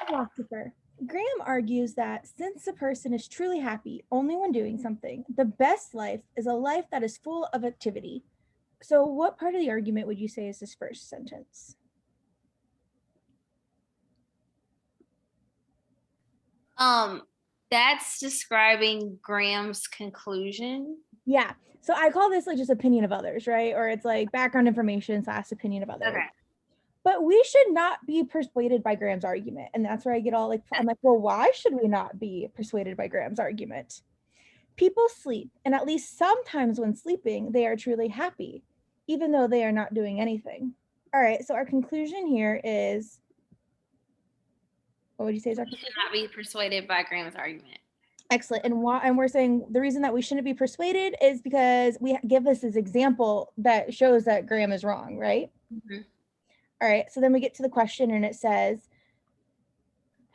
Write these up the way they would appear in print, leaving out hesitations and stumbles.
philosopher. Graham argues that since a person is truly happy only when doing something, the best life is a life that is full of activity. So what part of the argument would you say is this first sentence? That's describing Graham's conclusion. Yeah. So I call this like just opinion of others, right? Or it's like background information / opinion of others. Okay. But we should not be persuaded by Graham's argument. And that's where I get all like, I'm like, well, why should we not be persuaded by Graham's argument? People sleep, and at least sometimes when sleeping, they are truly happy, even though they are not doing anything. All right, so our conclusion here is, what would you say is our conclusion? Should not be persuaded by Graham's argument. Excellent. And why? And we're saying the reason that we shouldn't be persuaded is because we give this as example that shows that Graham is wrong, right? Mm-hmm. All right, so then we get to the question and it says,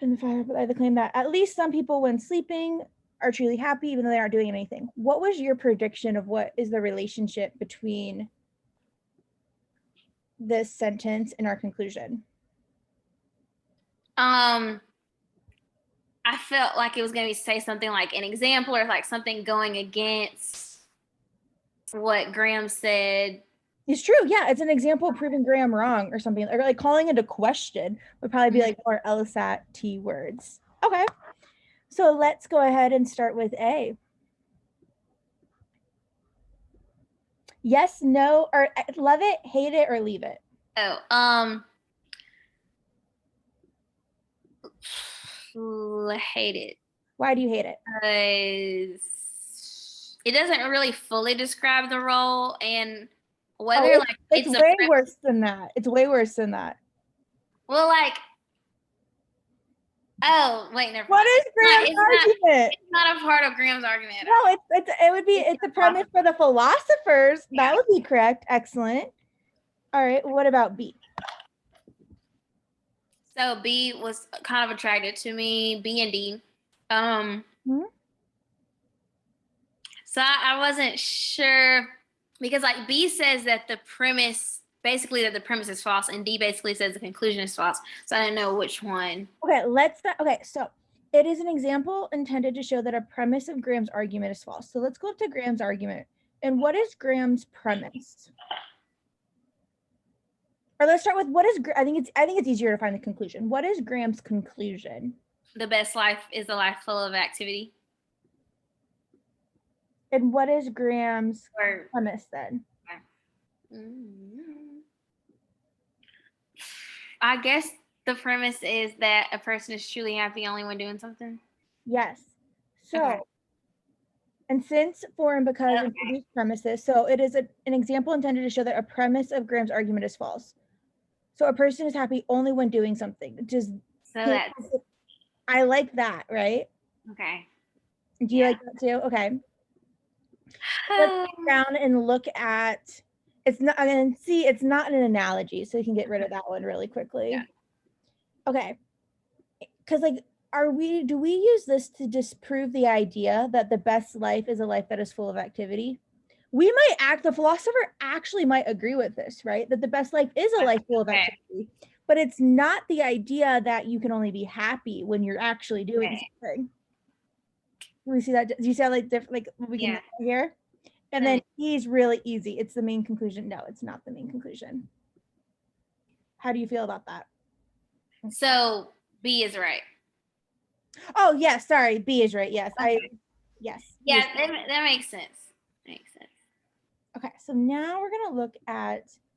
and the claim that at least some people when sleeping are truly happy even though they aren't doing anything. What was your prediction of what is the relationship between this sentence and our conclusion? I felt like it was going to say something like an example or like something going against what Graham said. It's true. Yeah, it's an example of proving Graham wrong or something. Or like calling it a question would probably be like more LSAT words. Okay. So let's go ahead and start with A. Yes, no, or love it, hate it, or leave it. Oh, hate it. Why do you hate it? Because it doesn't really fully describe the role, and whether like it's way worse than that. It's way worse than that. Well, like, oh wait, never mind. What is Graham's argument? It's not a part of Graham's argument. No, it's a premise for the philosophers. Yeah. That would be correct. Excellent. All right. What about B? So B was kind of attracted to me. B and D. So I wasn't sure because like B says that the premise is false, and D basically says the conclusion is false. So I didn't know which one. Okay, so it is an example intended to show that a premise of Graham's argument is false. So let's go up to Graham's argument. And what is Graham's premise? Or let's start with I think it's easier to find the conclusion. What is Graham's conclusion? The best life is a life full of activity. And what is Graham's premise then? I guess the premise is that a person is truly happy only when doing something. Yes. So, okay. And since, for, and because introduced premises, so it is an example intended to show that a premise of Graham's argument is false. So a person is happy only when doing something. I like that, right? Okay. Do you like that too? Okay. Let's go down and look at, it's not an analogy, so you can get rid of that one really quickly. Yeah. Okay. Because like, do we use this to disprove the idea that the best life is a life that is full of activity? The philosopher actually might agree with this, right? That the best life is a life full of activity, but it's not the idea that you can only be happy when you're actually doing something. We see that. Do you see how like different, like we can here? And then he's really easy. It's the main conclusion. No, it's not the main conclusion. How do you feel about that? So B is right. Oh yes, sorry. B is right. Yes, yes. Yeah, that makes sense. Okay, so now we're gonna look at